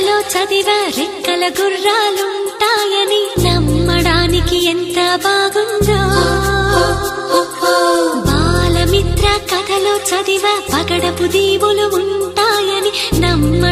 కథలో చదివా రెక్కల గుర్రాలుంటాయని నమ్మడానికి ఎంత బాగుందో. బాలమిత్ర కథలో చదివా పగడపు దీవులు ఉంటాయని నమ్మ